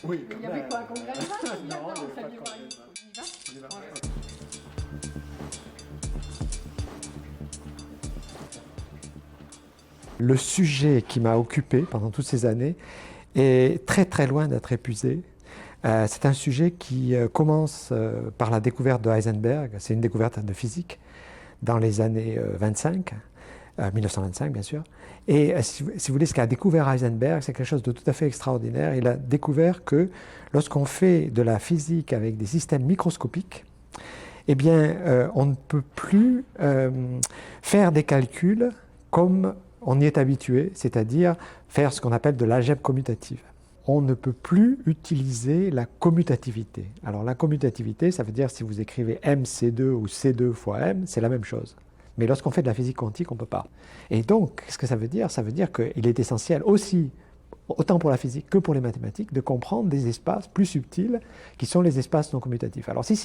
Oui, Il y avait quoi, un congrès de maths? Non, Non, il y avait ça pas y de est, congrès de on y maths. va? On y va. Voilà. Le sujet qui m'a occupé pendant toutes ces années est très très loin d'être épuisé. C'est un sujet qui commence par la découverte de Heisenberg, c'est une découverte de physique dans les années 25, 1925 bien sûr. Et si vous voulez, ce qu'a découvert Heisenberg, c'est quelque chose de tout à fait extraordinaire. Il a découvert que lorsqu'on fait de la physique avec des systèmes microscopiques, eh bien, on ne peut plus faire des calculs comme on y est habitué, c'est-à-dire faire ce qu'on appelle de l'algèbre commutative. On ne peut plus utiliser la commutativité. Alors la commutativité, ça veut dire si vous écrivez mc2 ou c2 fois m, c'est la même chose. Mais lorsqu'on fait de la physique quantique, on ne peut pas. Et donc, qu'est-ce que ça veut dire? Ça veut dire qu'il est essentiel aussi, autant pour la physique que pour les mathématiques, de comprendre des espaces plus subtils qui sont les espaces non commutatifs. Alors si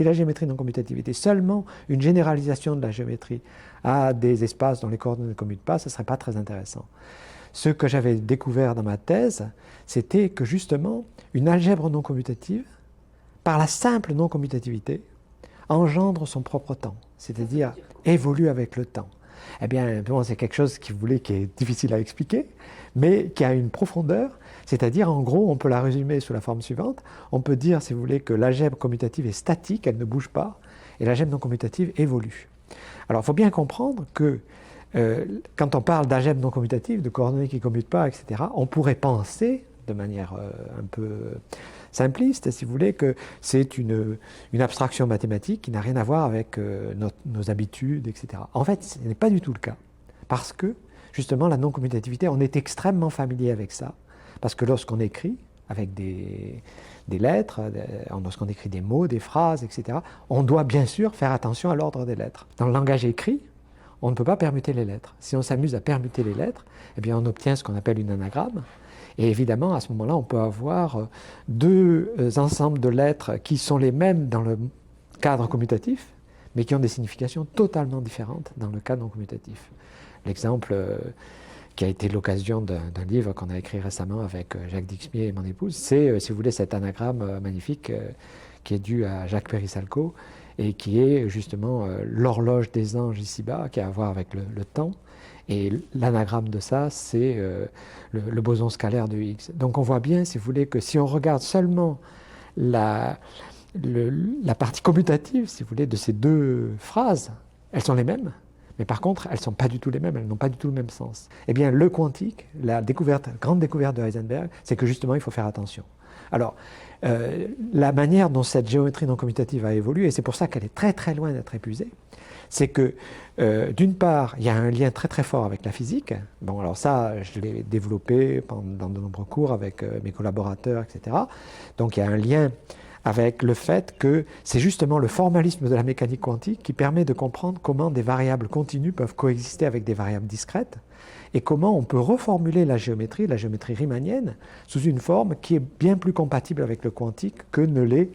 la géométrie non commutative était seulement une généralisation de la géométrie à des espaces dont les coordonnées ne commutent pas, ce ne serait pas très intéressant. Ce que j'avais découvert dans ma thèse, c'était que justement, une algèbre non commutative, par la simple non commutativité, engendre son propre temps, c'est-à-dire évolue avec le temps. Eh bien, bon, c'est quelque chose qui est difficile à expliquer, mais qui a une profondeur, c'est-à-dire, en gros, on peut la résumer sous la forme suivante. On peut dire, si vous voulez, que l'algèbre commutative est statique, elle ne bouge pas, et l'algèbre non commutative évolue. Alors, il faut bien comprendre que quand on parle d'algèbre non commutative, de coordonnées qui ne commutent pas, etc., on pourrait penser, de manière un peu simpliste, si vous voulez, que c'est une abstraction mathématique qui n'a rien à voir avec nos habitudes, etc. En fait, ce n'est pas du tout le cas. Parce que, justement, la non-commutativité, on est extrêmement familier avec ça. Parce que lorsqu'on écrit avec des lettres, lorsqu'on écrit des mots, des phrases, etc., on doit bien sûr faire attention à l'ordre des lettres. Dans le langage écrit, on ne peut pas permuter les lettres. Si on s'amuse à permuter les lettres, eh bien on obtient ce qu'on appelle une anagramme. Et évidemment, à ce moment-là, on peut avoir deux ensembles de lettres qui sont les mêmes dans le cadre commutatif, mais qui ont des significations totalement différentes dans le cadre non commutatif. L'exemple qui a été l'occasion d'un livre qu'on a écrit récemment avec Jacques Dixmier et mon épouse, c'est, si vous voulez, cet anagramme magnifique qui est dû à Jacques Péry-Salco et qui est justement l'horloge des anges ici-bas, qui a à voir avec le temps. Et l'anagramme de ça, c'est le boson scalaire de Higgs. Donc on voit bien, si vous voulez, que si on regarde seulement la partie commutative, si vous voulez, de ces deux phrases, elles sont les mêmes, mais par contre, elles ne sont pas du tout les mêmes, elles n'ont pas du tout le même sens. Eh bien, le quantique, la grande découverte de Heisenberg, c'est que justement, il faut faire attention. Alors, la manière dont cette géométrie non commutative a évolué, et c'est pour ça qu'elle est très très loin d'être épuisée, c'est que, d'une part, il y a un lien très très fort avec la physique. Bon, alors ça, je l'ai développé dans de nombreux cours avec mes collaborateurs, etc. Donc il y a un lien avec le fait que c'est justement le formalisme de la mécanique quantique qui permet de comprendre comment des variables continues peuvent coexister avec des variables discrètes et comment on peut reformuler la géométrie riemannienne, sous une forme qui est bien plus compatible avec le quantique que ne l'est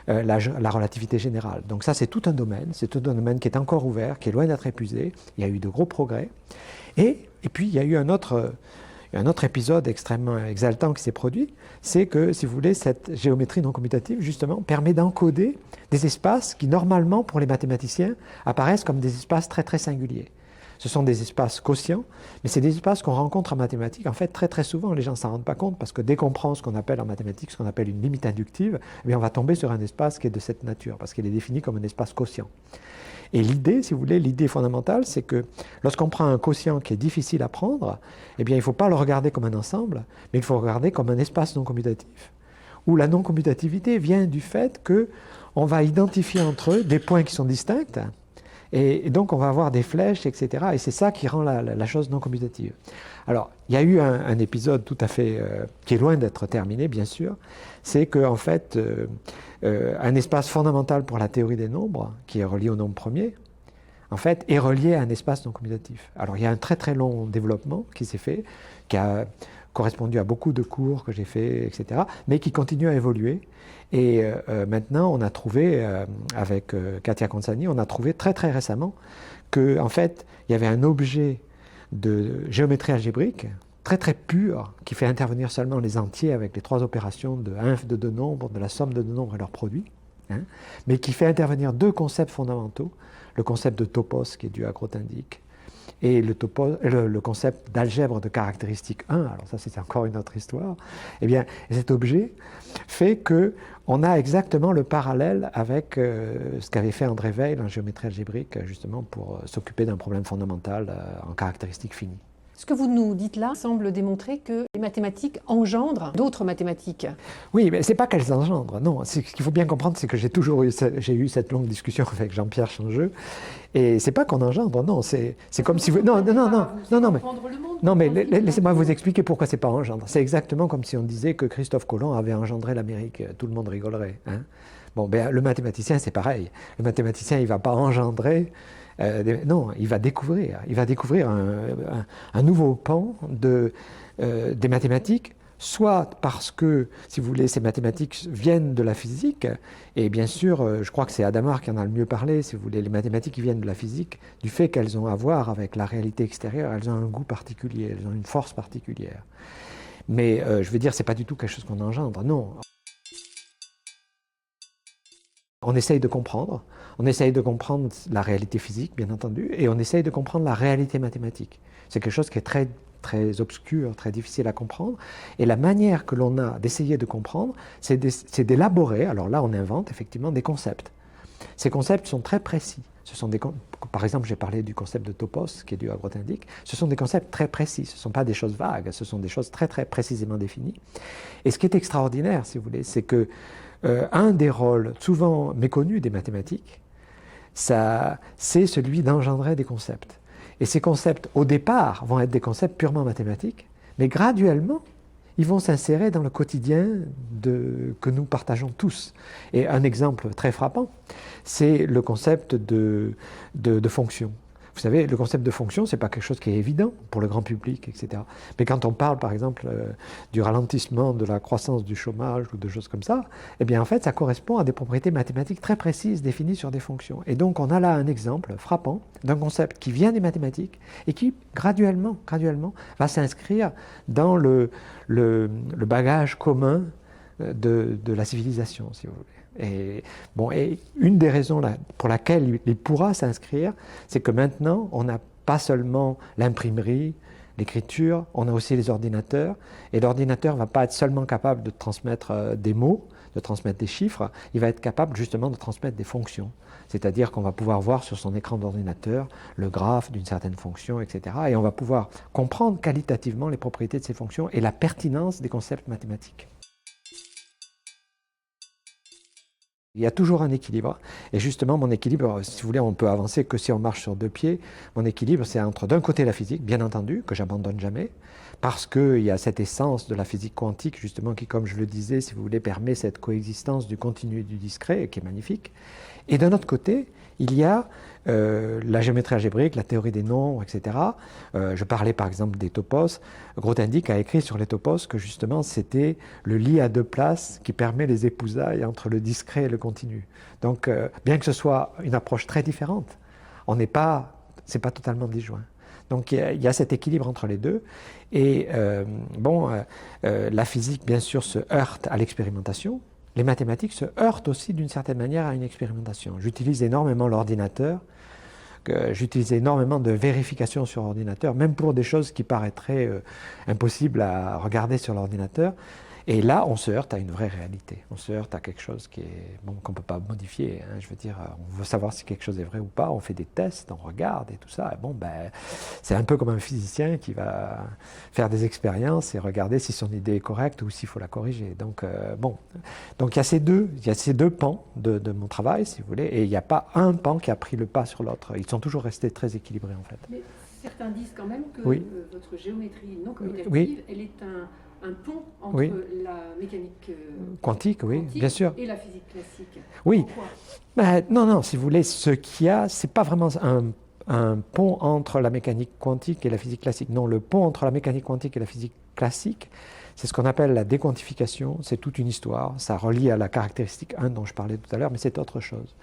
la relativité générale. Donc ça, c'est tout un domaine qui est encore ouvert, qui est loin d'être épuisé. Il y a eu de gros progrès. Et puis, il y a eu un autre épisode extrêmement exaltant qui s'est produit, c'est que, si vous voulez, cette géométrie non commutative, justement, permet d'encoder des espaces qui, normalement, pour les mathématiciens, apparaissent comme des espaces très, très singuliers. Ce sont des espaces quotients, mais c'est des espaces qu'on rencontre en mathématiques. En fait, très très souvent, les gens ne s'en rendent pas compte parce que dès qu'on prend ce qu'on appelle en mathématiques, ce qu'on appelle une limite inductive, eh bien, on va tomber sur un espace qui est de cette nature, parce qu'il est défini comme un espace quotient. Et l'idée, si vous voulez, l'idée fondamentale, c'est que lorsqu'on prend un quotient qui est difficile à prendre, eh bien, il ne faut pas le regarder comme un ensemble, mais il faut le regarder comme un espace non commutatif, où la non-commutativité vient du fait qu'on va identifier entre eux des points qui sont distincts, et donc on va avoir des flèches, etc. Et c'est ça qui rend la chose non commutative. Alors, il y a eu un épisode tout à fait, qui est loin d'être terminé, bien sûr, c'est qu'en fait, un espace fondamental pour la théorie des nombres, qui est relié au nombre premier, en fait, est relié à un espace non commutatif. Alors, il y a un très très long développement qui s'est fait, qui a correspondu à beaucoup de cours que j'ai fait, etc., mais qui continue à évoluer. Et maintenant, on a trouvé, avec Katia Consani, on a trouvé très très récemment qu'en fait, il y avait un objet de géométrie algébrique très très pur, qui fait intervenir seulement les entiers avec les 3 opérations de inf de 2 nombres, de la somme de 2 nombres et leurs produits, hein, mais qui fait intervenir 2 concepts fondamentaux, le concept de topos qui est dû à Grothendieck, et le concept d'algèbre de caractéristique 1, alors ça c'est encore une autre histoire, eh bien cet objet fait qu'on a exactement le parallèle avec ce qu'avait fait André Weil en géométrie algébrique, justement pour s'occuper d'un problème fondamental en caractéristiques finies. Ce que vous nous dites là semble démontrer que les mathématiques engendrent d'autres mathématiques. Oui, mais ce n'est pas qu'elles engendrent, non. Ce qu'il faut bien comprendre, c'est que j'ai eu cette longue discussion avec Jean-Pierre Changeux, et c'est pas qu'on engendre, non, c'est comme si vous... Non, mais laissez-moi vous expliquer pourquoi c'est pas engendre. C'est exactement comme si on disait que Christophe Colomb avait engendré l'Amérique, tout le monde rigolerait, hein. Bon, ben, le mathématicien, c'est pareil. Le mathématicien, il ne va pas engendrer... non, il va découvrir un nouveau pan des mathématiques, soit parce que, si vous voulez, ces mathématiques viennent de la physique, et bien sûr, je crois que c'est Hadamard qui en a le mieux parlé, si vous voulez, les mathématiques qui viennent de la physique, du fait qu'elles ont à voir avec la réalité extérieure, elles ont un goût particulier, elles ont une force particulière. Mais je veux dire, c'est pas du tout quelque chose qu'on engendre, non. On essaye de comprendre la réalité physique, bien entendu, et on essaye de comprendre la réalité mathématique. C'est quelque chose qui est très, très obscur, très difficile à comprendre, et la manière que l'on a d'essayer de comprendre, c'est d'élaborer, alors là on invente effectivement des concepts. Ces concepts sont très précis. Par exemple, j'ai parlé du concept de topos, qui est dû à Grothendieck. Ce sont des concepts très précis, ce ne sont pas des choses vagues, ce sont des choses très, très précisément définies. Et ce qui est extraordinaire, si vous voulez, c'est que un des rôles souvent méconnus des mathématiques, c'est celui d'engendrer des concepts. Et ces concepts, au départ, vont être des concepts purement mathématiques, mais graduellement, ils vont s'insérer dans le quotidien que nous partageons tous. Et un exemple très frappant, c'est le concept de fonction. Vous savez, le concept de fonction, ce n'est pas quelque chose qui est évident pour le grand public, etc. Mais quand on parle, par exemple, du ralentissement de la croissance du chômage ou de choses comme ça, eh bien, en fait, ça correspond à des propriétés mathématiques très précises définies sur des fonctions. Et donc, on a là un exemple frappant d'un concept qui vient des mathématiques et qui, graduellement, va s'inscrire dans le bagage commun de la civilisation, si vous voulez. Et une des raisons pour laquelle il pourra s'inscrire, c'est que maintenant, on n'a pas seulement l'imprimerie, l'écriture, on a aussi les ordinateurs. Et l'ordinateur ne va pas être seulement capable de transmettre des mots, de transmettre des chiffres, il va être capable justement de transmettre des fonctions. C'est-à-dire qu'on va pouvoir voir sur son écran d'ordinateur le graphe d'une certaine fonction, etc. Et on va pouvoir comprendre qualitativement les propriétés de ces fonctions et la pertinence des concepts mathématiques. Il y a toujours un équilibre, et justement mon équilibre, si vous voulez, on peut avancer que si on marche sur 2 pieds. Mon équilibre, c'est entre d'un côté la physique, bien entendu, que j'abandonne jamais, parce qu'il y a cette essence de la physique quantique, justement, qui, comme je le disais, si vous voulez, permet cette coexistence du continu et du discret, qui est magnifique. Et d'un autre côté, il y a la géométrie algébrique, la théorie des nombres, etc. Je parlais par exemple des topos. Grothendieck a écrit sur les topos que justement c'était le lit à 2 places qui permet les épousailles entre le discret et le continu. Donc bien que ce soit une approche très différente, c'est pas totalement disjoint. Donc il y a cet équilibre entre les deux. Et la physique bien sûr se heurte à l'expérimentation. Les mathématiques se heurtent aussi d'une certaine manière à une expérimentation. J'utilise énormément l'ordinateur, j'utilise énormément de vérifications sur ordinateur, même pour des choses qui paraîtraient impossibles à regarder sur l'ordinateur. Et là, on se heurte à une vraie réalité. On se heurte à quelque chose qu'on ne peut pas modifier. Hein. Je veux dire, on veut savoir si quelque chose est vrai ou pas. On fait des tests, on regarde et tout ça. Et c'est un peu comme un physicien qui va faire des expériences et regarder si son idée est correcte ou s'il faut la corriger. Donc il y a ces deux pans de mon travail, si vous voulez. Et il n'y a pas un pan qui a pris le pas sur l'autre. Ils sont toujours restés très équilibrés, en fait. Mais certains disent quand même que votre géométrie non commutative, elle est un pont entre la mécanique quantique, bien sûr, et la physique classique. Oui. Non, si vous voulez, ce qu'il y a, c'est pas vraiment un pont entre la mécanique quantique et la physique classique. Non, le pont entre la mécanique quantique et la physique classique, c'est ce qu'on appelle la déquantification. C'est toute une histoire. Ça relie à la caractéristique 1 dont je parlais tout à l'heure, mais c'est autre chose.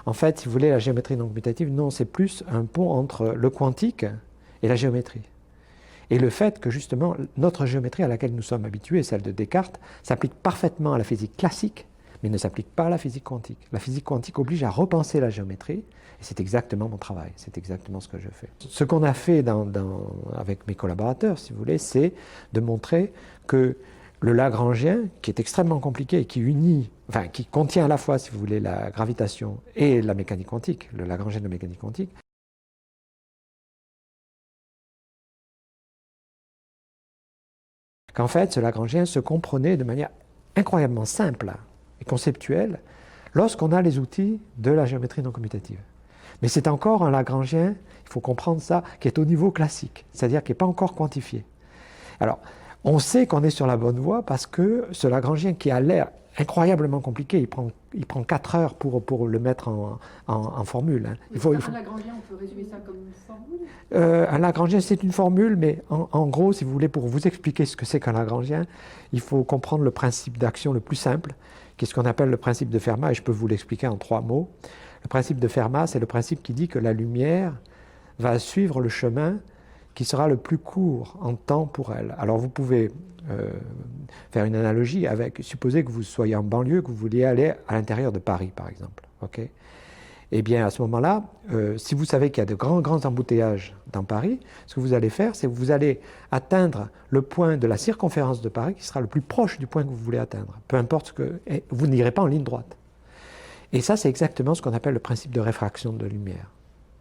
En fait, si vous voulez, la géométrie non commutative, non, c'est plus un pont entre le quantique et la géométrie. et le fait que justement notre géométrie à laquelle nous sommes habitués, celle de Descartes, s'applique parfaitement à la physique classique, mais ne s'applique pas à la physique quantique. La physique quantique oblige à repenser la géométrie, et c'est exactement mon travail, c'est exactement ce que je fais. Ce qu'on a fait avec mes collaborateurs, si vous voulez, c'est de montrer que le Lagrangien, qui est extrêmement compliqué et qui contient à la fois, si vous voulez, la gravitation et la mécanique quantique, le Lagrangien de mécanique quantique, qu'en fait, ce Lagrangien se comprenait de manière incroyablement simple et conceptuelle lorsqu'on a les outils de la géométrie non commutative. Mais c'est encore un Lagrangien, il faut comprendre ça, qui est au niveau classique, c'est-à-dire qui n'est pas encore quantifié. Alors, on sait qu'on est sur la bonne voie parce que ce Lagrangien qui a l'air incroyablement compliqué, il prend 4 heures pour le mettre en formule. Hein. Un Lagrangien, on peut résumer ça comme une formule? Un Lagrangien, c'est une formule, mais en gros, si vous voulez, pour vous expliquer ce que c'est qu'un Lagrangien, il faut comprendre le principe d'action le plus simple, qui est ce qu'on appelle le principe de Fermat, et je peux vous l'expliquer en 3 mots. Le principe de Fermat, c'est le principe qui dit que la lumière va suivre le chemin qui sera le plus court en temps pour elle. Alors vous pouvez faire une analogie avec, supposez que vous soyez en banlieue, que vous vouliez aller à l'intérieur de Paris, par exemple. Okay, eh bien, à ce moment-là, si vous savez qu'il y a de grands embouteillages dans Paris, ce que vous allez faire, c'est que vous allez atteindre le point de la circonférence de Paris qui sera le plus proche du point que vous voulez atteindre. Peu importe ce que... vous n'irez pas en ligne droite. Et ça, c'est exactement ce qu'on appelle le principe de réfraction de lumière.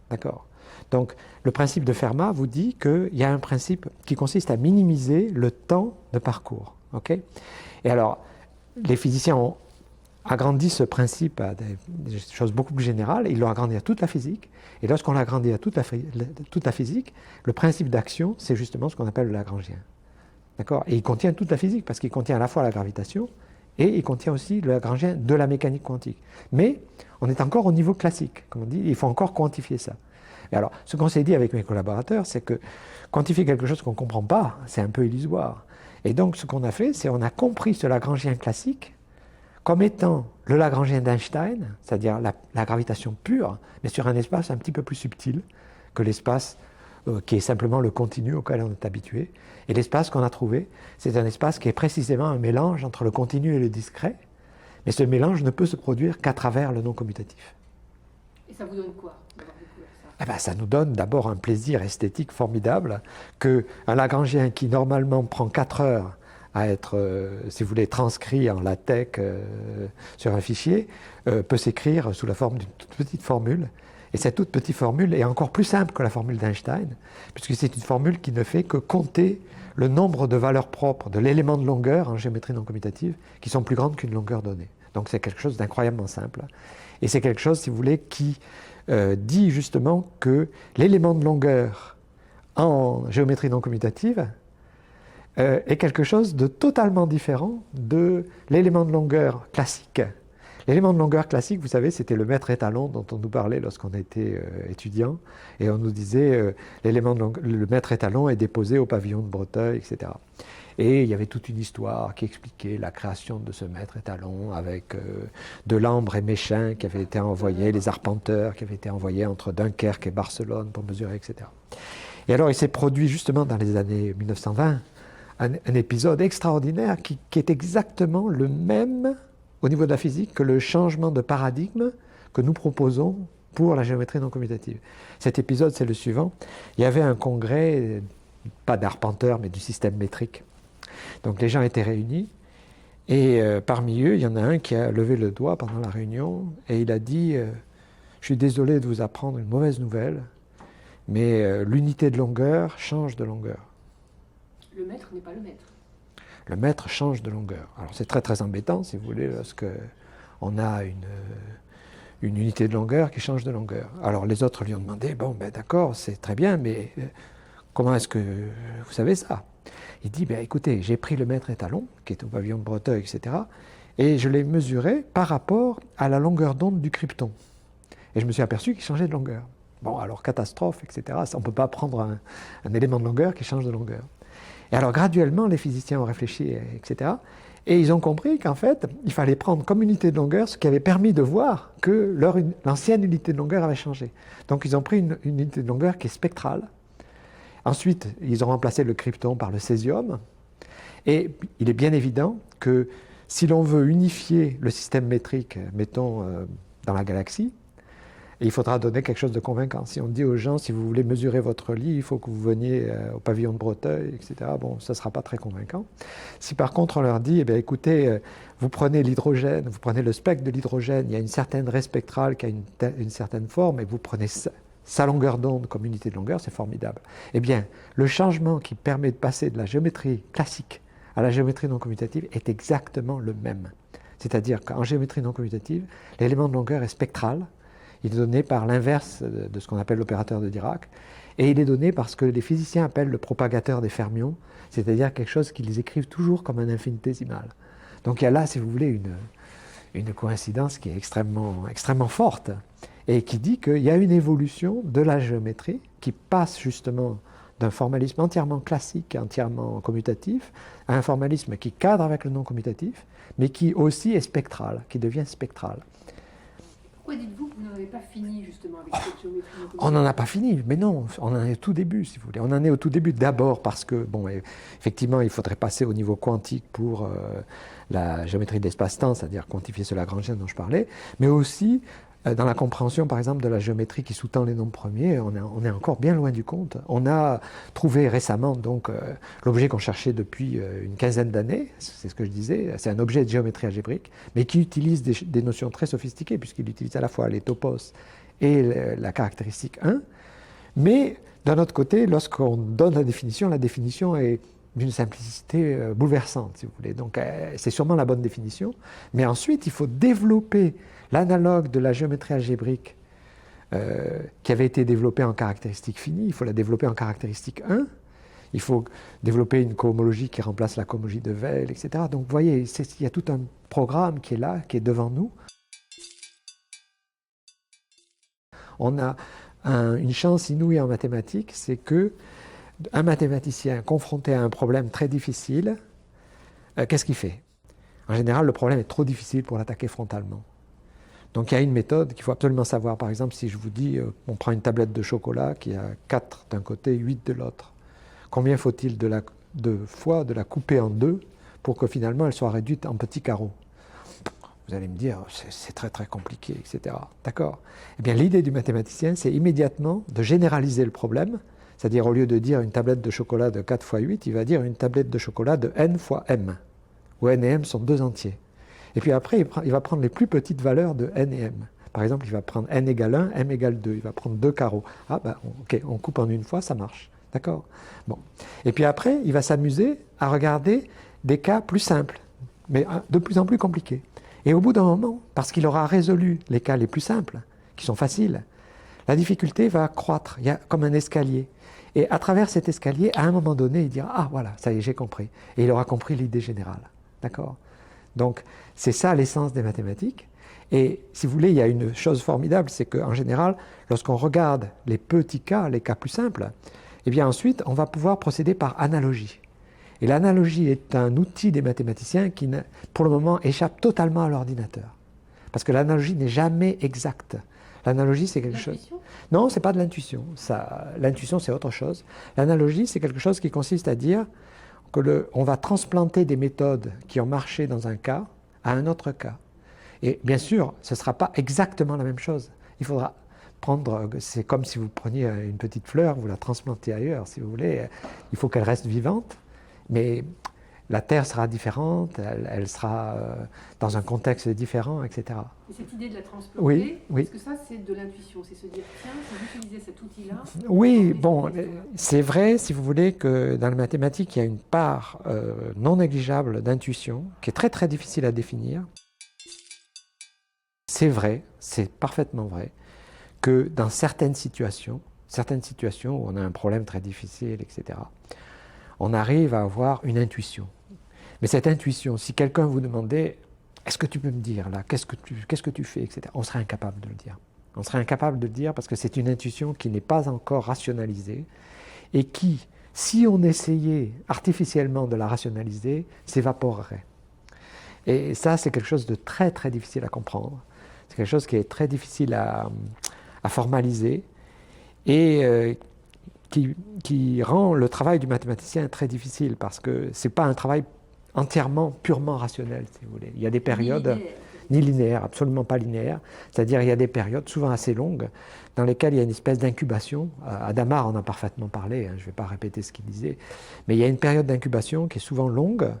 D'accord ? Donc, le principe de Fermat vous dit qu'il y a un principe qui consiste à minimiser le temps de parcours. Okay ? Et alors, les physiciens ont agrandi ce principe à des choses beaucoup plus générales, ils l'ont agrandi à toute la physique, et lorsqu'on l'a agrandi à toute la physique, le principe d'action, c'est justement ce qu'on appelle le Lagrangien. D'accord ? Et il contient toute la physique, parce qu'il contient à la fois la gravitation, et il contient aussi le Lagrangien de la mécanique quantique. Mais on est encore au niveau classique, comme on dit, il faut encore quantifier ça. Et alors, ce qu'on s'est dit avec mes collaborateurs, c'est que quantifier quelque chose qu'on ne comprend pas, c'est un peu illusoire. Et donc, ce qu'on a fait, c'est qu'on a compris ce Lagrangien classique comme étant le Lagrangien d'Einstein, c'est-à-dire la gravitation pure, mais sur un espace un petit peu plus subtil que l'espace qui est simplement le continu auquel on est habitué. Et l'espace qu'on a trouvé, c'est un espace qui est précisément un mélange entre le continu et le discret, mais ce mélange ne peut se produire qu'à travers le non commutatif. Et ça vous donne quoi ? Eh bien, ça nous donne d'abord un plaisir esthétique formidable qu'un Lagrangien qui normalement prend 4 heures à être, si vous voulez, transcrit en LaTeX sur un fichier, peut s'écrire sous la forme d'une toute petite formule. Et cette toute petite formule est encore plus simple que la formule d'Einstein, puisque c'est une formule qui ne fait que compter le nombre de valeurs propres de l'élément de longueur en géométrie non commutative qui sont plus grandes qu'une longueur donnée. Donc c'est quelque chose d'incroyablement simple. Et c'est quelque chose, si vous voulez, qui dit justement que l'élément de longueur en géométrie non commutative est quelque chose de totalement différent de l'élément de longueur classique. L'élément de longueur classique, vous savez, c'était le mètre étalon dont on nous parlait lorsqu'on était étudiant, et on nous disait le mètre étalon est déposé au pavillon de Breteuil, etc. Et il y avait toute une histoire qui expliquait la création de ce mètre étalon avec de l'ambre et Méchain qui avaient été envoyés, les arpenteurs qui avaient été envoyés entre Dunkerque et Barcelone pour mesurer, etc. Et alors il s'est produit justement dans les années 1920 un épisode extraordinaire qui est exactement le même au niveau de la physique que le changement de paradigme que nous proposons pour la géométrie non commutative. Cet épisode, c'est le suivant. Il y avait un congrès, pas d'arpenteurs, mais du système métrique. Donc les gens étaient réunis, et parmi eux, il y en a un qui a levé le doigt pendant la réunion, et il a dit « Je suis désolé de vous apprendre une mauvaise nouvelle, mais l'unité de longueur change de longueur. » Le mètre n'est pas le mètre. Le mètre change de longueur. Alors c'est très très embêtant, si vous voulez, lorsque on a une unité de longueur qui change de longueur. Alors les autres lui ont demandé, bon ben d'accord, c'est très bien, mais comment est-ce que vous savez ça? Il dit, ben écoutez, j'ai pris le mètre étalon, qui est au pavillon de Breteuil, etc., et je l'ai mesuré par rapport à la longueur d'onde du krypton. Et je me suis aperçu qu'il changeait de longueur. Bon, alors catastrophe, etc., on ne peut pas prendre un élément de longueur qui change de longueur. Et alors graduellement, les physiciens ont réfléchi, etc., et ils ont compris qu'en fait, il fallait prendre comme unité de longueur ce qui avait permis de voir que l'ancienne unité de longueur avait changé. Donc ils ont pris une unité de longueur qui est spectrale. Ensuite, ils ont remplacé le krypton par le césium. Et il est bien évident que si l'on veut unifier le système métrique, mettons, dans la galaxie, il faudra donner quelque chose de convaincant. Si on dit aux gens, si vous voulez mesurer votre lit, il faut que vous veniez au pavillon de Breteuil, etc., bon, ça ne sera pas très convaincant. Si par contre on leur dit, eh bien, écoutez, vous prenez l'hydrogène, vous prenez le spectre de l'hydrogène, il y a une certaine raie spectrale qui a une certaine forme, et vous prenez sa longueur d'onde comme unité de longueur, c'est formidable. Eh bien, le changement qui permet de passer de la géométrie classique à la géométrie non commutative est exactement le même. C'est-à-dire qu'en géométrie non commutative, l'élément de longueur est spectral. Il est donné par l'inverse de ce qu'on appelle l'opérateur de Dirac, et il est donné par ce que les physiciens appellent le propagateur des fermions, c'est-à-dire quelque chose qu'ils écrivent toujours comme un infinitésimal. Donc il y a là, si vous voulez, une coïncidence qui est extrêmement forte, et qui dit qu'il y a une évolution de la géométrie qui passe justement d'un formalisme entièrement classique, entièrement commutatif, à un formalisme qui cadre avec le non commutatif, mais qui aussi est spectral, qui devient spectral. Pourquoi dites-vous que vous n'en avez pas fini justement avec cette géométrie non commutative ? On n'en a pas fini, mais non, on en est au tout début, si vous voulez. On en est au tout début d'abord parce que, bon, effectivement, il faudrait passer au niveau quantique pour la géométrie de l'espace-temps, c'est-à-dire quantifier ce Lagrangien dont je parlais, mais aussi dans la compréhension, par exemple, de la géométrie qui sous-tend les nombres premiers, on est encore bien loin du compte. On a trouvé récemment donc l'objet qu'on cherchait depuis une quinzaine d'années, c'est ce que je disais, c'est un objet de géométrie algébrique, mais qui utilise des notions très sophistiquées, puisqu'il utilise à la fois les topos et la caractéristique 1. Mais d'un autre côté, lorsqu'on donne la définition est d'une simplicité bouleversante, si vous voulez. Donc c'est sûrement la bonne définition, mais ensuite il faut développer l'analogue de la géométrie algébrique qui avait été développée en caractéristique finie, il faut la développer en caractéristique 1, il faut développer une cohomologie qui remplace la cohomologie de Weyl, etc. Donc vous voyez, il y a tout un programme qui est là, qui est devant nous. On a une chance inouïe en mathématiques, c'est qu'un mathématicien confronté à un problème très difficile, qu'est-ce qu'il fait? En général, le problème est trop difficile pour l'attaquer frontalement. Donc il y a une méthode qu'il faut absolument savoir. Par exemple, si je vous dis, on prend une tablette de chocolat qui a 4 d'un côté, 8 de l'autre. Combien faut-il de fois de la couper en deux pour que finalement elle soit réduite en petits carreaux? Vous allez me dire, c'est très très compliqué, etc. D'accord? Eh bien l'idée du mathématicien, c'est immédiatement de généraliser le problème, c'est-à-dire au lieu de dire une tablette de chocolat de 4 fois 8, il va dire une tablette de chocolat de n fois m, où n et m sont 2 entiers. Et puis après, il va prendre les plus petites valeurs de n et m. Par exemple, il va prendre n égale 1, m égale 2. Il va prendre 2 carreaux. Ah ben, ok, on coupe en une fois, ça marche. D'accord? Bon. Et puis après, il va s'amuser à regarder des cas plus simples, mais de plus en plus compliqués. Et au bout d'un moment, parce qu'il aura résolu les cas les plus simples, qui sont faciles, la difficulté va croître. Il y a comme un escalier. Et à travers cet escalier, à un moment donné, il dira « Ah, voilà, ça y est, j'ai compris ». Et il aura compris l'idée générale. D'accord? Donc, c'est ça l'essence des mathématiques. Et si vous voulez, il y a une chose formidable, c'est qu'en général, lorsqu'on regarde les petits cas, les cas plus simples, eh bien ensuite, on va pouvoir procéder par analogie. Et l'analogie est un outil des mathématiciens qui, pour le moment, échappe totalement à l'ordinateur. Parce que l'analogie n'est jamais exacte. L'analogie, c'est quelque chose... Non, ce n'est pas de l'intuition. L'intuition, c'est autre chose. L'analogie, c'est quelque chose qui consiste à dire qu'on va transplanter des méthodes qui ont marché dans un cas à un autre cas. Et bien sûr, ce ne sera pas exactement la même chose. Il faudra prendre, c'est comme si vous preniez une petite fleur, vous la transplantez ailleurs, si vous voulez. Il faut qu'elle reste vivante, mais la terre sera différente, elle sera dans un contexte différent, etc. Et cette idée de la transplanter, oui. est-ce que ça c'est de l'intuition? C'est se dire, tiens, si j'utilisais cet outil-là... Oui, bon, c'est vrai, si vous voulez, que dans la mathématique, il y a une part non négligeable d'intuition, qui est très très difficile à définir. C'est vrai, c'est parfaitement vrai, que dans certaines situations où on a un problème très difficile, etc., on arrive à avoir une intuition. Mais cette intuition, si quelqu'un vous demandait « Est-ce que tu peux me dire là, qu'est-ce que tu fais ?» etc., on serait incapable de le dire. On serait incapable de le dire parce que c'est une intuition qui n'est pas encore rationalisée et qui, si on essayait artificiellement de la rationaliser, s'évaporerait. Et ça, c'est quelque chose de très très difficile à comprendre. C'est quelque chose qui est très difficile à formaliser et qui rend le travail du mathématicien très difficile, parce que ce n'est pas un travail entièrement, purement rationnel, si vous voulez. Il y a des périodes, ni linéaires, absolument pas linéaires, c'est-à-dire il y a des périodes, souvent assez longues, dans lesquelles il y a une espèce d'incubation. Adamar en a parfaitement parlé, hein, je ne vais pas répéter ce qu'il disait, mais il y a une période d'incubation qui est souvent longue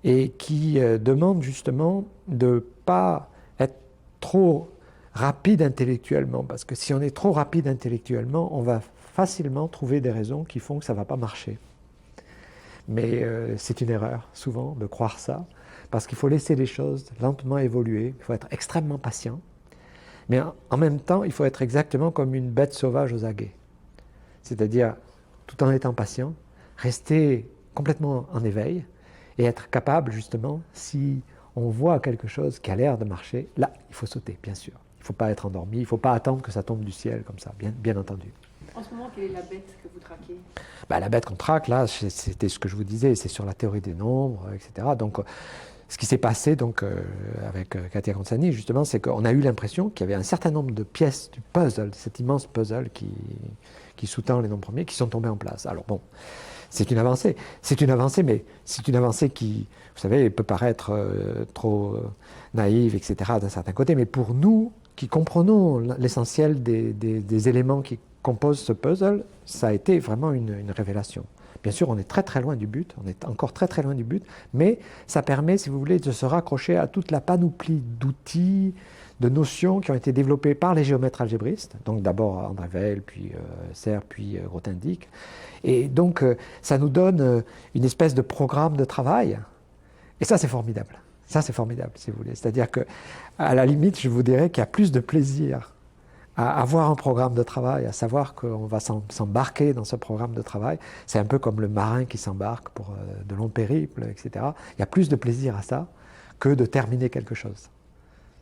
et qui demande justement de ne pas être trop rapide intellectuellement, parce que si on est trop rapide intellectuellement, on va facilement trouver des raisons qui font que ça ne va pas marcher. Mais c'est une erreur, souvent, de croire ça, parce qu'il faut laisser les choses lentement évoluer, il faut être extrêmement patient, mais en même temps, il faut être exactement comme une bête sauvage aux aguets. C'est-à-dire, tout en étant patient, rester complètement en éveil et être capable, justement, si on voit quelque chose qui a l'air de marcher, là, il faut sauter, bien sûr. Il ne faut pas être endormi, il ne faut pas attendre que ça tombe du ciel comme ça, bien entendu. En ce moment, quelle est la bête que vous traquez? La bête qu'on traque, là, c'était ce que je vous disais, c'est sur la théorie des nombres, etc. Donc, ce qui s'est passé donc, avec Katia Gonzani, justement, c'est qu'on a eu l'impression qu'il y avait un certain nombre de pièces du puzzle, cet immense puzzle qui sous-tend les nombres premiers, qui sont tombées en place. Alors bon, c'est une avancée, mais c'est une avancée qui, vous savez, peut paraître trop naïve, etc., d'un certain côté, mais pour nous, qui comprenons l'essentiel des éléments qui composent ce puzzle, ça a été vraiment une révélation. Bien sûr, on est très très loin du but, on est encore très très loin du but, mais ça permet, si vous voulez, de se raccrocher à toute la panoplie d'outils, de notions qui ont été développées par les géomètres algébristes, donc d'abord André Weil, puis Serre, puis Grothendieck. Et donc, ça nous donne une espèce de programme de travail, et ça c'est formidable. Ça c'est formidable, si vous voulez. C'est-à-dire qu'à la limite, je vous dirais qu'il y a plus de plaisir à avoir un programme de travail, à savoir qu'on va s'embarquer dans ce programme de travail. C'est un peu comme le marin qui s'embarque pour de longs périples, etc. Il y a plus de plaisir à ça que de terminer quelque chose.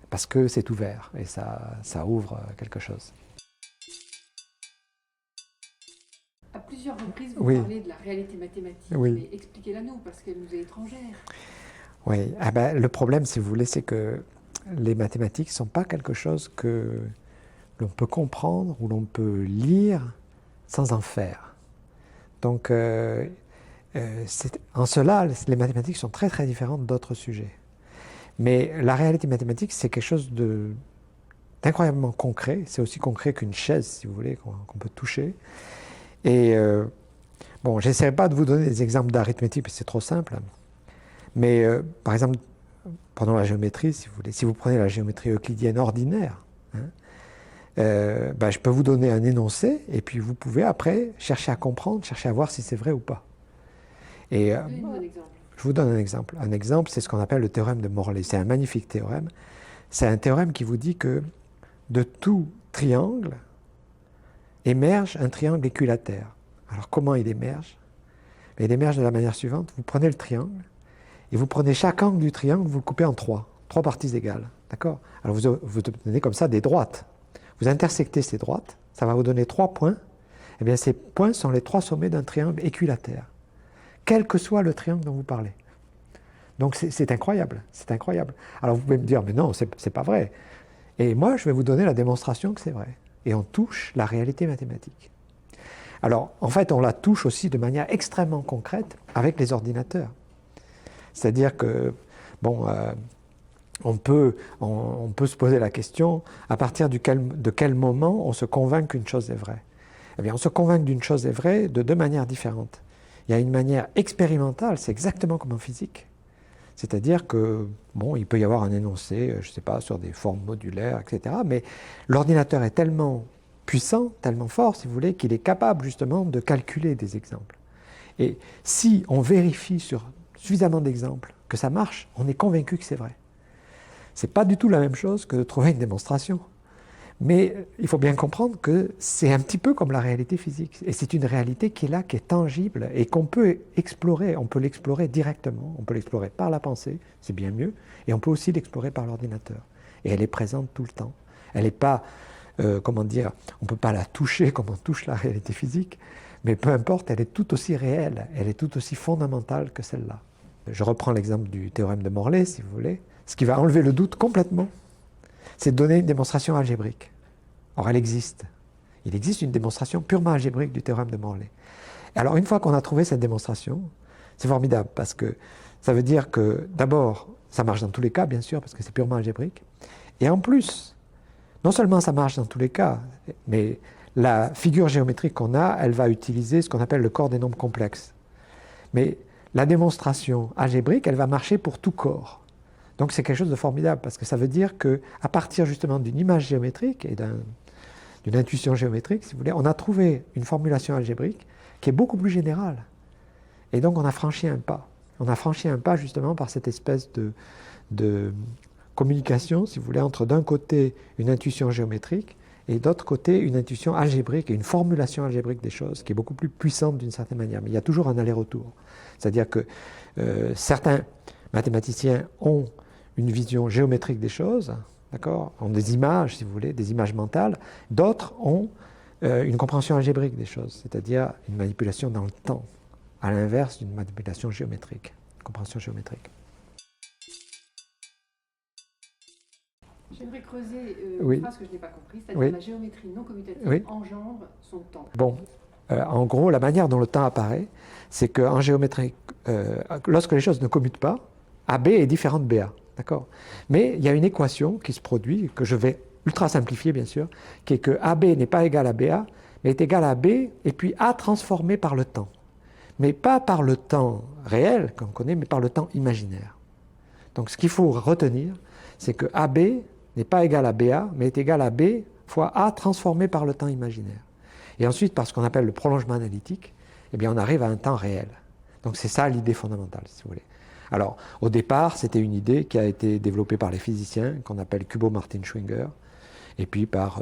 Parce que c'est ouvert et ça ouvre quelque chose. À plusieurs reprises, vous parlez de la réalité mathématique, mais expliquez-la nous, parce qu'elle nous est étrangère. Oui, le problème, si vous voulez, c'est que les mathématiques ne sont pas quelque chose que l'on peut comprendre ou l'on peut lire sans en faire. Donc, en cela, les mathématiques sont très très différentes d'autres sujets. Mais la réalité mathématique, c'est quelque chose d'incroyablement concret. C'est aussi concret qu'une chaise, si vous voulez, qu'on peut toucher. Et bon, j'essaierai pas de vous donner des exemples d'arithmétique, parce que c'est trop simple. Mais par exemple, prenons la géométrie, si vous voulez. Si vous prenez la géométrie euclidienne ordinaire, je peux vous donner un énoncé, et puis vous pouvez après chercher à comprendre, chercher à voir si c'est vrai ou pas. Et je vous donne un exemple. Un exemple, c'est ce qu'on appelle le théorème de Morley. C'est un magnifique théorème. C'est un théorème qui vous dit que de tout triangle émerge un triangle équilatère. Alors comment il émerge? Il émerge de la manière suivante. Vous prenez le triangle, et vous prenez chaque angle du triangle, vous le coupez en trois parties égales. D'accord? Alors vous obtenez comme ça des droites. Vous intersectez ces droites, ça va vous donner 3 points. Eh bien, ces points sont les 3 sommets d'un triangle équilatère, quel que soit le triangle dont vous parlez. Donc c'est incroyable, c'est incroyable. Alors vous pouvez me dire, mais non, c'est pas vrai. Et moi, je vais vous donner la démonstration que c'est vrai. Et on touche la réalité mathématique. Alors, en fait, on la touche aussi de manière extrêmement concrète avec les ordinateurs. C'est-à-dire que, bon, on peut se poser la question, à partir de quel moment on se convainc qu'une chose est vraie? Eh bien, on se convainc d'une chose est vraie de 2 manières différentes. Il y a une manière expérimentale, c'est exactement comme en physique. C'est-à-dire que, bon, il peut y avoir un énoncé, je ne sais pas, sur des formes modulaires, etc. Mais l'ordinateur est tellement puissant, tellement fort, si vous voulez, qu'il est capable justement de calculer des exemples. Et si on vérifie sur suffisamment d'exemples que ça marche, on est convaincu que c'est vrai. Ce n'est pas du tout la même chose que de trouver une démonstration. Mais il faut bien comprendre que c'est un petit peu comme la réalité physique. Et c'est une réalité qui est là, qui est tangible et qu'on peut explorer. On peut l'explorer directement, on peut l'explorer par la pensée, c'est bien mieux, et on peut aussi l'explorer par l'ordinateur. Et elle est présente tout le temps. Elle n'est pas, comment dire, on ne peut pas la toucher comme on touche la réalité physique, mais peu importe, elle est tout aussi réelle, elle est tout aussi fondamentale que celle-là. Je reprends l'exemple du théorème de Morley, si vous voulez. Ce qui va enlever le doute complètement, c'est de donner une démonstration algébrique. Or, elle existe. Il existe une démonstration purement algébrique du théorème de Morley. Et alors, une fois qu'on a trouvé cette démonstration, c'est formidable parce que ça veut dire que, d'abord, ça marche dans tous les cas, bien sûr, parce que c'est purement algébrique. Et en plus, non seulement ça marche dans tous les cas, mais la figure géométrique qu'on a, elle va utiliser ce qu'on appelle le corps des nombres complexes. Mais la démonstration algébrique, elle va marcher pour tout corps. Donc c'est quelque chose de formidable, parce que ça veut dire qu'à partir justement d'une image géométrique et d'une intuition géométrique, si vous voulez, on a trouvé une formulation algébrique qui est beaucoup plus générale. Et donc on a franchi un pas. On a franchi un pas justement par cette espèce de communication, si vous voulez, entre d'un côté une intuition géométrique et d'autre côté une intuition algébrique et une formulation algébrique des choses qui est beaucoup plus puissante d'une certaine manière. Mais il y a toujours un aller-retour. C'est-à-dire que certains mathématiciens ont une vision géométrique des choses, d'accord, ont des images, si vous voulez, des images mentales. D'autres ont une compréhension algébrique des choses, c'est-à-dire une manipulation dans le temps, à l'inverse d'une manipulation géométrique, compréhension géométrique. J'aimerais creuser oui. une phrase que je n'ai pas comprise, c'est-à-dire oui. la géométrie non commutative oui. engendre son temps. Bon, en gros, la manière dont le temps apparaît, c'est qu'en géométrie, lorsque les choses ne commutent pas, AB est différent de BA, d'accord ? Mais il y a une équation qui se produit, que je vais ultra simplifier bien sûr, qui est que AB n'est pas égal à BA, mais est égal à B, et puis A transformé par le temps. Mais pas par le temps réel, qu'on connaît, mais par le temps imaginaire. Donc ce qu'il faut retenir, c'est que AB n'est pas égal à BA, mais est égal à B fois A transformé par le temps imaginaire. Et ensuite, par ce qu'on appelle le prolongement analytique, eh bien, on arrive à un temps réel. Donc c'est ça l'idée fondamentale, si vous voulez. Alors, au départ, c'était une idée qui a été développée par les physiciens, qu'on appelle Kubo-Martin-Schwinger, et puis par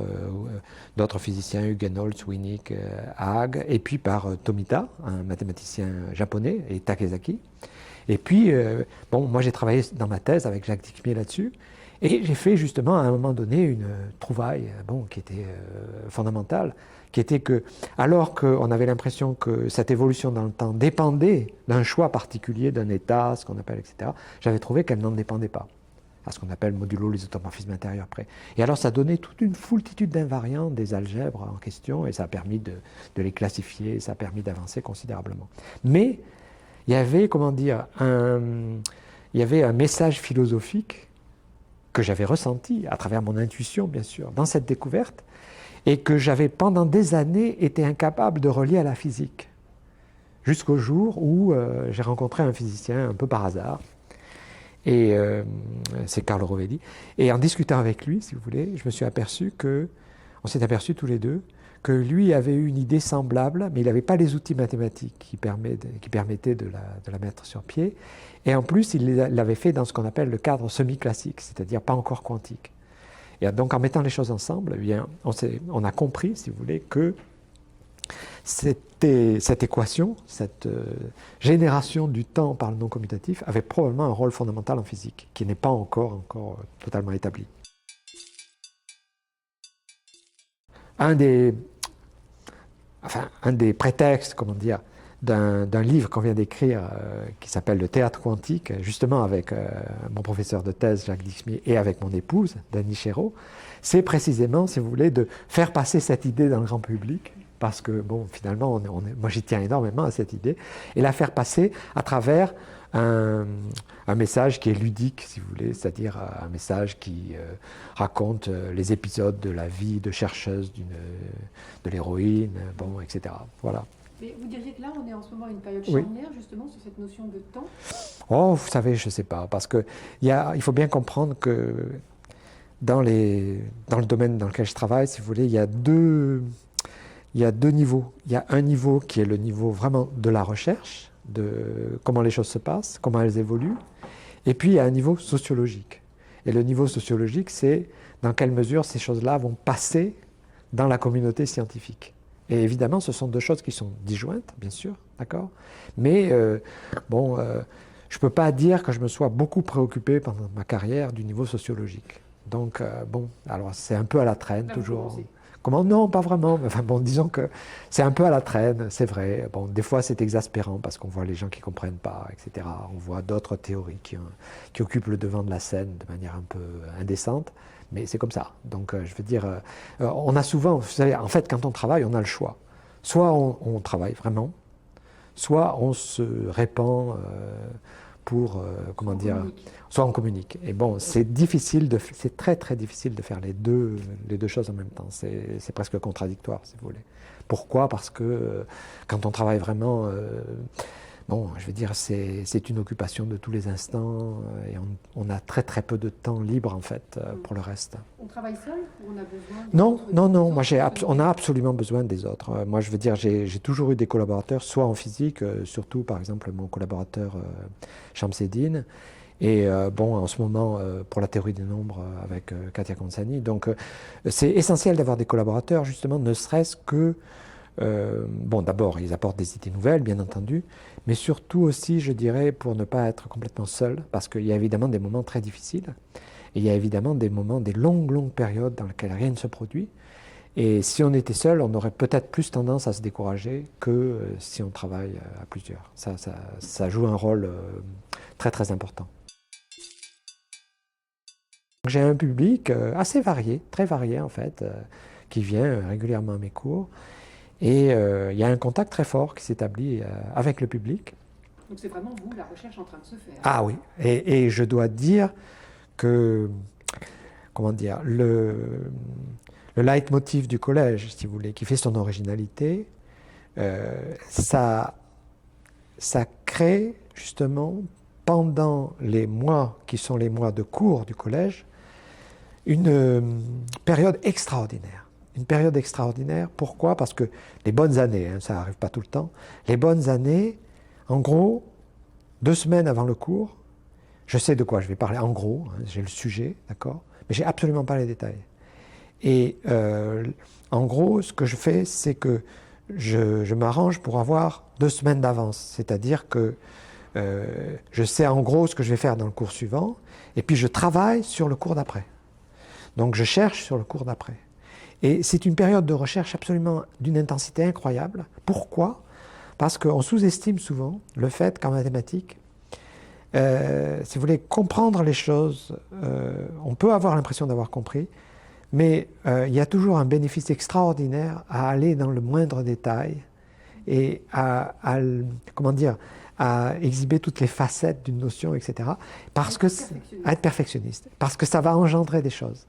d'autres physiciens, Hugenholtz, Winnick, Haag, et puis par Tomita, un mathématicien japonais, et Takezaki. Et puis, bon, moi j'ai travaillé dans ma thèse avec Jacques Dixmier là-dessus, et j'ai fait justement à un moment donné une trouvaille bon, qui était fondamentale, qui était que, alors qu'on avait l'impression que cette évolution dans le temps dépendait d'un choix particulier, d'un état, ce qu'on appelle, etc., j'avais trouvé qu'elle n'en dépendait pas, à ce qu'on appelle modulo l'isomorphisme intérieur près. Et alors ça donnait toute une foultitude d'invariants des algèbres en question, et ça a permis de les classifier, ça a permis d'avancer considérablement. Mais il y avait, comment dire, il y avait un message philosophique que j'avais ressenti à travers mon intuition, bien sûr, dans cette découverte, et que j'avais pendant des années été incapable de relier à la physique. Jusqu'au jour où j'ai rencontré un physicien un peu par hasard, et c'est Carlo Rovelli, et en discutant avec lui, si vous voulez, je me suis aperçu on s'est aperçus tous les deux, que lui avait eu une idée semblable, mais il n'avait pas les outils mathématiques qui permettaient de la mettre sur pied. Et en plus, il l'avait fait dans ce qu'on appelle le cadre semi-classique, c'est-à-dire pas encore quantique. Et donc, en mettant les choses ensemble, eh bien, on a compris, si vous voulez, que cette équation, cette génération du temps par le non commutatif, avait probablement un rôle fondamental en physique, qui n'est pas encore totalement établi. Un des prétextes, comment dire, d'un livre qu'on vient d'écrire qui s'appelle Le théâtre quantique, justement avec mon professeur de thèse Jacques Dixmier et avec mon épouse Dany Chéreau, c'est précisément, si vous voulez, de faire passer cette idée dans le grand public, parce que, bon, finalement, moi j'y tiens énormément à cette idée, et la faire passer à travers un message qui est ludique, si vous voulez, c'est-à-dire un message qui raconte les épisodes de la vie de chercheuse de l'héroïne, bon, etc. Voilà. Mais vous diriez que là, on est en ce moment à une période charnière, justement, sur cette notion de temps ? Oh, vous savez, je ne sais pas, parce qu'il faut bien comprendre que dans le domaine dans lequel je travaille, si vous voulez, il y a deux niveaux. Il y a un niveau qui est le niveau vraiment de la recherche, de comment les choses se passent, comment elles évoluent, et puis il y a un niveau sociologique. Et le niveau sociologique, c'est dans quelle mesure ces choses-là vont passer dans la communauté scientifique. Et évidemment, ce sont deux choses qui sont disjointes, bien sûr, d'accord ? Mais je ne peux pas dire que je me sois beaucoup préoccupé pendant ma carrière du niveau sociologique. Donc, alors c'est un peu à la traîne, là, toujours. Comment? Non, pas vraiment. Enfin bon, disons que c'est un peu à la traîne, c'est vrai. Bon, des fois c'est exaspérant parce qu'on voit les gens qui ne comprennent pas, etc. On voit d'autres théories qui occupent le devant de la scène de manière un peu indécente, mais c'est comme ça. Donc je veux dire, on a souvent, vous savez, en fait quand on travaille, on a le choix. Soit on travaille vraiment, soit on se répand pour, comment dire, soit on communique. Et bon, c'est difficile, c'est très très difficile de faire les deux choses en même temps. C'est presque contradictoire, si vous voulez. Pourquoi? Parce que quand on travaille vraiment, bon, je veux dire, c'est une occupation de tous les instants et on a très très peu de temps libre en fait pour le reste. On travaille seul ou on a besoin Non. Moi, on a absolument besoin des autres. Moi, je veux dire, j'ai toujours eu des collaborateurs, soit en physique, surtout par exemple mon collaborateur Shamseddine, et bon, en ce moment pour la théorie des nombres avec Katia Konsani. Donc, c'est essentiel d'avoir des collaborateurs, justement, ne serait-ce que bon, d'abord, ils apportent des idées nouvelles, bien entendu, mais surtout aussi, je dirais, pour ne pas être complètement seul, parce qu'il y a évidemment des moments très difficiles, et il y a évidemment des moments, des longues périodes dans lesquelles rien ne se produit. Et si on était seul, on aurait peut-être plus tendance à se décourager que si on travaille à plusieurs. Ça joue un rôle très très important. J'ai un public assez varié, très varié en fait, qui vient régulièrement à mes cours. Et il y a un contact très fort qui s'établit avec le public. Donc c'est vraiment vous, la recherche en train de se faire. Ah oui, et je dois dire que, comment dire, le leitmotiv du collège, si vous voulez, qui fait son originalité, ça crée justement, pendant les mois qui sont les mois de cours du collège, une période extraordinaire. Une période extraordinaire, pourquoi? Parce que les bonnes années, hein, ça n'arrive pas tout le temps, les bonnes années, en gros, 2 semaines avant le cours, je sais de quoi je vais parler, en gros, hein, j'ai le sujet, d'accord, mais j'ai absolument pas les détails. Et en gros, ce que je fais, c'est que je m'arrange pour avoir 2 semaines d'avance, c'est-à-dire que je sais en gros ce que je vais faire dans le cours suivant, et puis je travaille sur le cours d'après. Donc je cherche sur le cours d'après. Et c'est une période de recherche absolument d'une intensité incroyable. Pourquoi? Parce qu'on sous-estime souvent le fait qu'en mathématiques, si vous voulez comprendre les choses, on peut avoir l'impression d'avoir compris, mais il y a toujours un bénéfice extraordinaire à aller dans le moindre détail et comment dire, à exhiber toutes les facettes d'une notion, etc. Parce que à être perfectionniste, parce que ça va engendrer des choses.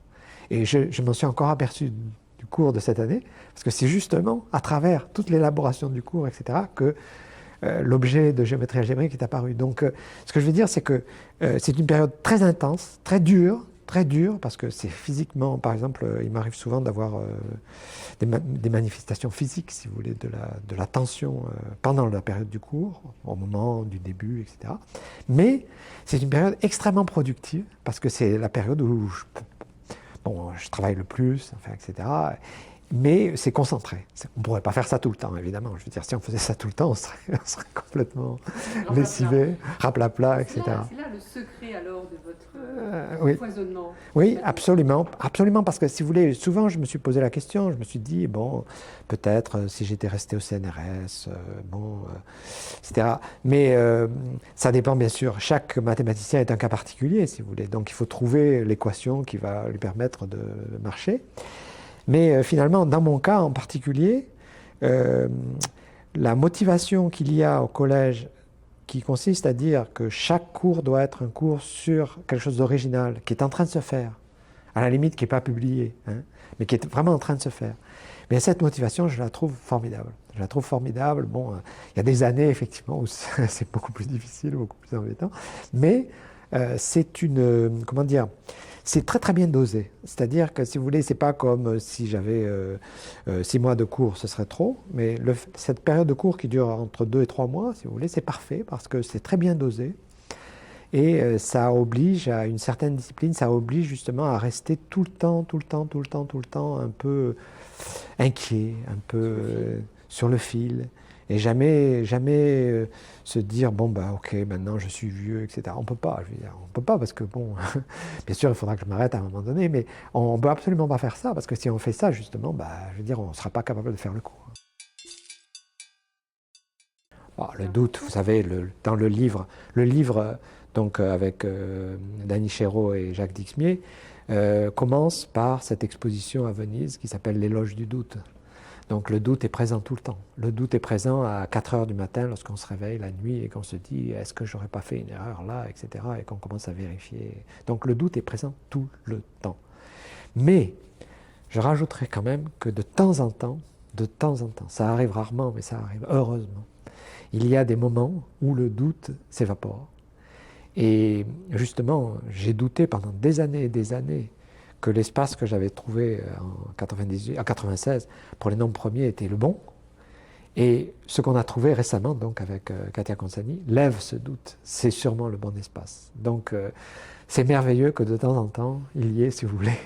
Et je m'en suis encore aperçu du cours de cette année, parce que c'est justement à travers toute l'élaboration du cours, etc., que l'objet de géométrie algébrique est apparu. Donc, ce que je veux dire, c'est que c'est une période très intense, très dure, parce que c'est physiquement, par exemple, il m'arrive souvent d'avoir des manifestations physiques, si vous voulez, de la tension pendant la période du cours, au moment du début, etc. Mais c'est une période extrêmement productive, parce que c'est la période où je travaille le plus, enfin, etc. Mais c'est concentré. On ne pourrait pas faire ça tout le temps, évidemment. Je veux dire, si on faisait ça tout le temps, on serait complètement lessivé, raplapla, etc. C'est là le secret alors de votre foisonnement. Oui, absolument, parce que si vous voulez, souvent je me suis posé la question, je me suis dit, bon, peut-être si j'étais resté au CNRS, etc. Mais ça dépend bien sûr, chaque mathématicien est un cas particulier, si vous voulez, donc il faut trouver l'équation qui va lui permettre de marcher. Mais finalement, dans mon cas en particulier, la motivation qu'il y a au collège, qui consiste à dire que chaque cours doit être un cours sur quelque chose d'original, qui est en train de se faire, à la limite qui n'est pas publié, hein, mais qui est vraiment en train de se faire. Mais cette motivation, je la trouve formidable. Je la trouve formidable. Bon, il y a des années, effectivement, où c'est beaucoup plus difficile, beaucoup plus embêtant, mais c'est une, comment dire, c'est très très bien dosé. C'est-à-dire que si vous voulez, c'est pas comme si j'avais 6 mois de cours, ce serait trop, mais cette période de cours qui dure entre 2 et 3 mois, si vous voulez, c'est parfait parce que c'est très bien dosé et ça oblige à une certaine discipline, ça oblige justement à rester tout le temps un peu inquiet, un peu sur le fil. Et jamais se dire, bon, bah, ok, maintenant je suis vieux, etc. On ne peut pas, je veux dire, on ne peut pas parce que, bon, bien sûr, il faudra que je m'arrête à un moment donné, mais on ne peut absolument pas faire ça parce que si on fait ça, justement, bah, je veux dire, on ne sera pas capable de faire le coup. Le doute, vous savez, dans le livre donc, avec Danny Chéreau et Jacques Dixmier, commence par cette exposition à Venise qui s'appelle l'Éloge du doute. Donc le doute est présent tout le temps. Le doute est présent à 4 heures du matin lorsqu'on se réveille la nuit et qu'on se dit est-ce que j'aurais pas fait une erreur là, etc. et qu'on commence à vérifier. Donc le doute est présent tout le temps. Mais je rajouterais quand même que de temps en temps, ça arrive rarement, mais ça arrive heureusement, il y a des moments où le doute s'évapore. Et justement, j'ai douté pendant des années et des années que l'espace que j'avais trouvé en 96 pour les nombres premiers était le bon. Et ce qu'on a trouvé récemment, donc avec Katia Consani, lève ce doute. C'est sûrement le bon espace. Donc c'est merveilleux que de temps en temps, il y ait, si vous voulez,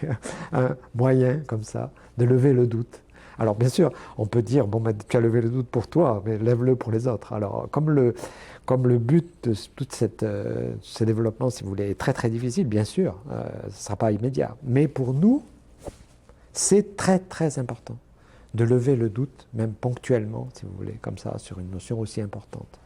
un moyen comme ça de lever le doute. Alors bien sûr, on peut dire, bon, ben, tu as levé le doute pour toi, mais lève-le pour les autres. Alors comme le but de tout ce développement, si vous voulez, est très très difficile, bien sûr, ce ne sera pas immédiat. Mais pour nous, c'est très très important de lever le doute, même ponctuellement, si vous voulez, comme ça, sur une notion aussi importante.